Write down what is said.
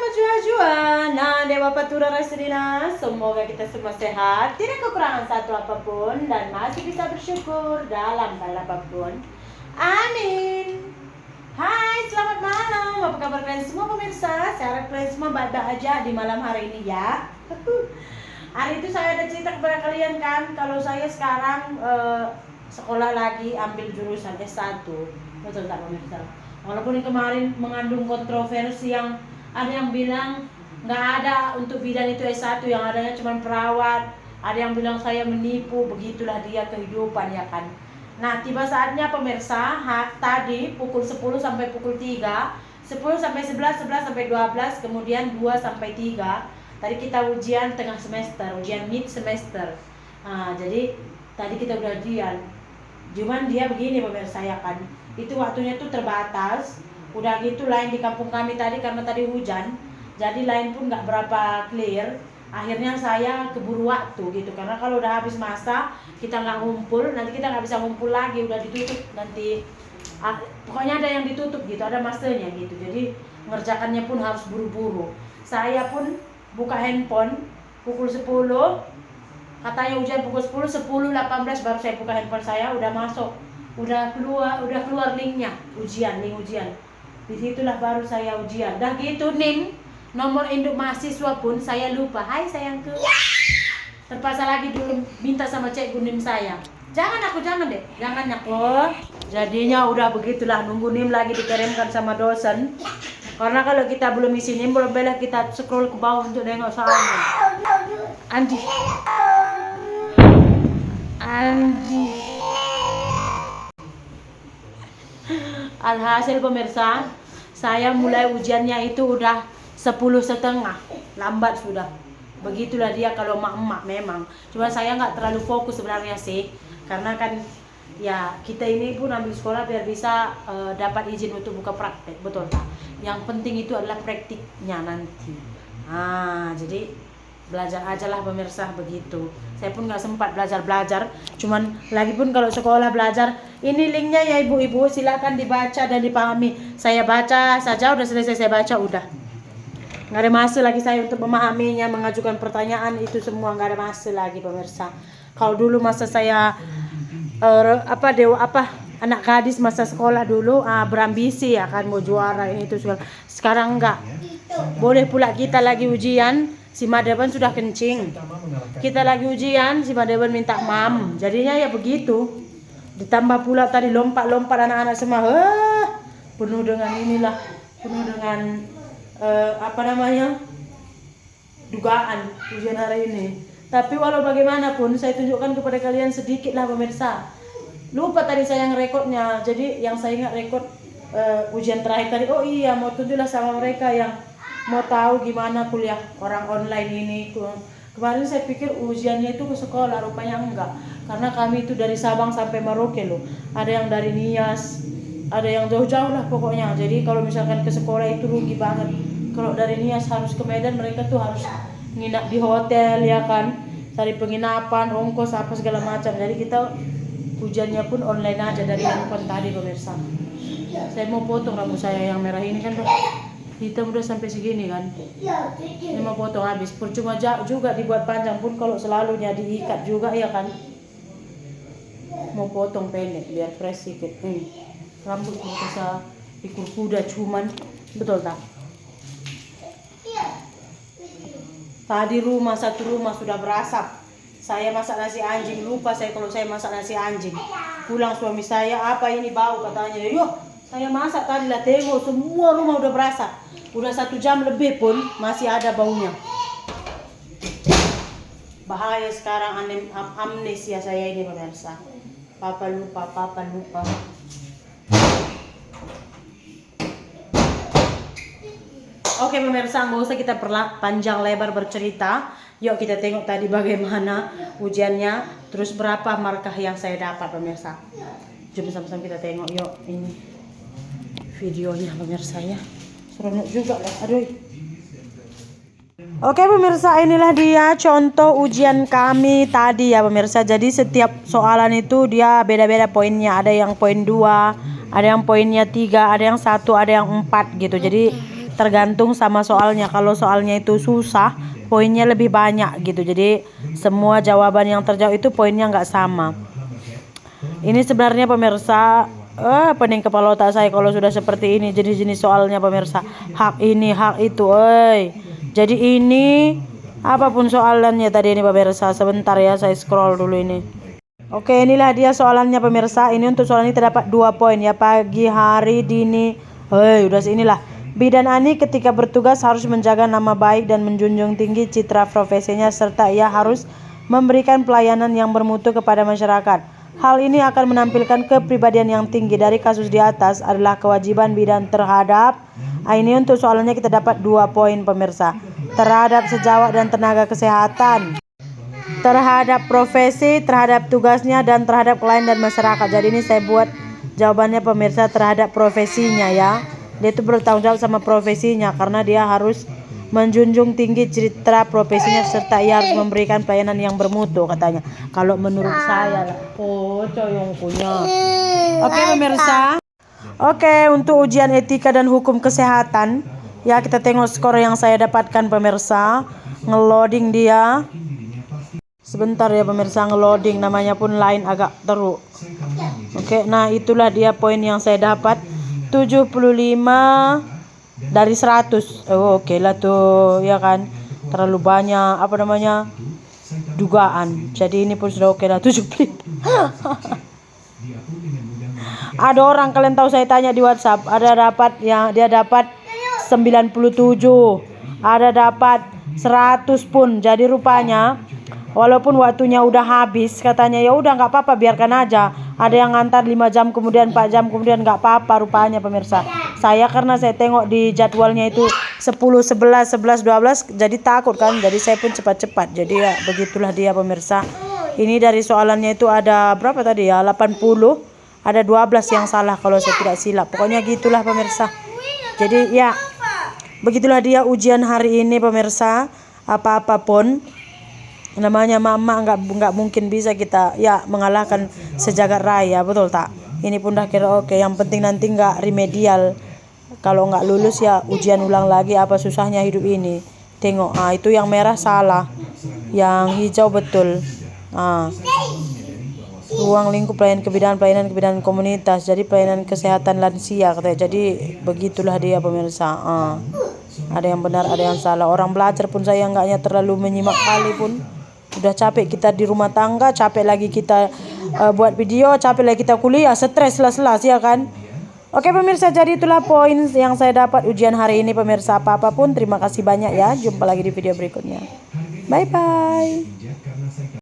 jua-jua. Nah, Dewa Patura Rasulina, semoga kita semua sehat, tidak kekurangan satu apapun, dan masih bisa bersyukur dalam hal apapun. Amin. Hai, selamat malam. Apa kabar kalian semua pemirsa? Saya harap kalian semua baik-baik aja di malam hari ini ya. Hari itu saya ada cerita kepada kalian kan, kalau saya sekarang sekolah lagi ambil jurusan S1. Betul tak pemirsa? Walaupun kemarin mengandung kontroversi yang ada yang bilang nggak ada untuk bidan itu S1, yang adanya cuma perawat. Ada yang bilang saya menipu, begitulah dia kehidupan ya kan. Nah, tiba saatnya pemirsa, tadi pukul 10 sampai pukul 3, 10 sampai 11, 11 sampai 12, kemudian 2 sampai 3. Tadi kita ujian tengah semester, ujian mid semester. Nah, jadi tadi kita udah ujian. Cuman dia begini pemirsa ya kan. Itu waktunya tuh terbatas. Udah gitu lain di kampung kami tadi karena tadi hujan, jadi lain pun nggak berapa clear. Akhirnya saya keburu waktu gitu, karena kalau udah habis masa kita nggak ngumpul, nanti kita nggak bisa ngumpul lagi, udah ditutup nanti. Pokoknya ada yang ditutup gitu, ada masanya gitu. Jadi mengerjakannya pun harus buru-buru. Saya pun buka handphone pukul 10, katanya ujian pukul 10, 10.18 baru saya buka handphone saya, udah masuk. Udah keluar linknya, link ujian. Disitulah baru saya ujian. Dah gitu NIM, nomor induk mahasiswa pun saya lupa. Hai sayangku. Terpaksa lagi dulu minta sama cikgu NIM saya. Jangan deh, jangan aku. Jadinya udah begitulah, nunggu NIM lagi dikirimkan sama dosen. Karena kalau kita belum isi NIM, boleh kita scroll ke bawah untuk nengok soalnya. Andi. Alhasil pemirsa, saya mulai ujiannya itu udah 10.30, lambat sudah. Begitulah dia kalau emak-emak memang. Cuma saya nggak terlalu fokus sebenarnya sih, karena kan ya kita ini pun ambil sekolah biar bisa dapat izin untuk buka praktek, betul tak? Yang penting itu adalah praktiknya nanti. Jadi belajar aja lah pemirsa, begitu. Saya pun nggak sempat belajar, cuman lagi pun kalau sekolah belajar, ini linknya ya ibu-ibu, silakan dibaca dan dipahami. Saya baca saja, udah selesai saya baca, udah nggak ada masa lagi saya untuk memahaminya, mengajukan pertanyaan, itu semua nggak ada masa lagi pemirsa. Kalau dulu masa saya anak gadis masa sekolah dulu berambisi ya kan, mau juara ini itu segala. Sekarang enggak. Boleh pula kita lagi ujian, si Madeban sudah kencing. Kita lagi ujian, si Madeban minta mam. Jadinya ya begitu. Ditambah pula tadi lompat-lompat anak-anak semua. Penuh dengan dugaan ujian hari ini. Tapi walau bagaimanapun saya tunjukkan kepada kalian sedikit lah pemirsa. Lupa tadi saya ngerekodnya. Jadi yang saya ingat rekod ujian terakhir tadi. Oh iya, mau tunjuklah sama mereka yang mau tahu gimana kuliah orang online ini. Kemarin saya pikir ujiannya itu ke sekolah, rupanya enggak. Karena kami itu dari Sabang sampai Merauke loh. Ada yang dari Nias, ada yang jauh-jauh lah pokoknya. Jadi kalau misalkan ke sekolah itu rugi banget. Kalau dari Nias harus ke Medan, mereka tuh harus nginap di hotel ya kan, cari penginapan, ongkos apa segala macam. Jadi kita ujiannya pun online aja dari handphone tadi pemirsa. Saya mau potong rambut saya yang merah ini kan hitam udah sampai segini kan. Ini mau potong habis. Percuma juga dibuat panjang pun kalau selalunya diikat juga ya kan. Mau potong pendek biar fresh sedikit. Rambut bisa ikut kuda cuman, betul tak? Tadi satu rumah sudah berasap. Saya masak nasi anjing, lupa saya kalau saya masak nasi anjing. Pulang suami saya, apa ini bau katanya. Yo, saya masak tadi lah, tengok semua rumah udah berasap. Udah 1 jam lebih pun masih ada baunya. Bahaya sekarang, amnesia saya ini pemirsa. Papa lupa. Oke pemirsa, nggak usah kita panjang lebar bercerita. Yuk kita tengok tadi bagaimana ujiannya, terus berapa markah yang saya dapat pemirsa. Jom sama-sama kita tengok yuk ini videonya pemirsa ya. Seronok juga lah, aduh. Oke pemirsa, inilah dia contoh ujian kami tadi ya pemirsa. Jadi setiap soalan itu dia beda-beda poinnya. Ada yang poin 2, ada yang poinnya 3, ada yang 1, ada yang 4 gitu. Jadi tergantung sama soalnya. Kalau soalnya itu susah, poinnya lebih banyak gitu. Jadi semua jawaban yang terjawab itu poinnya nggak sama. Ini sebenarnya pemirsa, pening kepala otak saya kalau sudah seperti ini jenis-jenis soalnya pemirsa. Hak ini, hak itu, Jadi ini apapun soalannya tadi ini pemirsa. Sebentar ya, saya scroll dulu ini. Oke, inilah dia soalannya pemirsa. Ini untuk soal ini terdapat 2 poin ya. Pagi, hari, dini. Udah inilah. Bidan Ani ketika bertugas harus menjaga nama baik dan menjunjung tinggi citra profesinya serta ia harus memberikan pelayanan yang bermutu kepada masyarakat. Hal ini akan menampilkan kepribadian yang tinggi. Dari kasus di atas adalah kewajiban bidan terhadap ini untuk soalnya kita dapat 2 poin pemirsa. Terhadap sejawat dan tenaga kesehatan, terhadap profesi, terhadap tugasnya, dan terhadap klien dan masyarakat. Jadi ini saya buat jawabannya pemirsa terhadap profesinya ya. Dia itu bertanggung jawab sama profesinya karena dia harus menjunjung tinggi citra profesinya serta ia harus memberikan pelayanan yang bermutu katanya. Kalau menurut saya lah, yang punya. Oke pemirsa. Oke, untuk ujian etika dan hukum kesehatan ya, kita tengok skor yang saya dapatkan pemirsa. Ngeloading dia. Sebentar ya pemirsa, ngeloading, namanya pun lain agak teruk. Oke, nah itulah dia poin yang saya dapat. 75 dari 100. Oke lah tuh ya kan. Terlalu banyak dugaan. Jadi ini pun sudah oke lah 75. Ada orang, kalian tahu saya tanya di WhatsApp, ada dapat yang dia dapat 97. Ada dapat 100 pun. Jadi rupanya walaupun waktunya udah habis, katanya ya udah nggak apa-apa, biarkan aja. Ada yang ngantar 5 jam kemudian, 4 jam kemudian, nggak apa-apa rupanya pemirsa. Saya karena saya tengok di jadwalnya itu 10, 11, 11, 12, jadi takut kan. Jadi saya pun cepat-cepat. Jadi ya begitulah dia pemirsa. Ini dari soalannya itu ada berapa tadi ya? 80. Ada 12 yang salah kalau saya tidak silap. Pokoknya gitulah pemirsa. Jadi ya begitulah dia ujian hari ini pemirsa. Apa-apapun namanya mama nggak mungkin bisa kita ya mengalahkan sejagat raya, betul tak? Ini pun dah kira oke. Yang penting nanti nggak remedial. Kalau nggak lulus ya ujian ulang lagi, apa susahnya hidup ini. Tengok, itu yang merah salah, yang hijau betul. Ruang lingkup pelayanan kebidanan komunitas, jadi pelayanan kesehatan lansia katanya. Jadi begitulah dia pemirsa. Ada yang benar, ada yang salah. Orang belajar pun saya enggaknya terlalu menyimak kali pun. Udah capek kita di rumah tangga, capek lagi kita buat video, capek lagi kita kuliah, stres selas ya kan. Oke pemirsa, jadi itulah poin yang saya dapat ujian hari ini pemirsa. Apapun terima kasih banyak ya. Jumpa lagi di video berikutnya. Bye bye.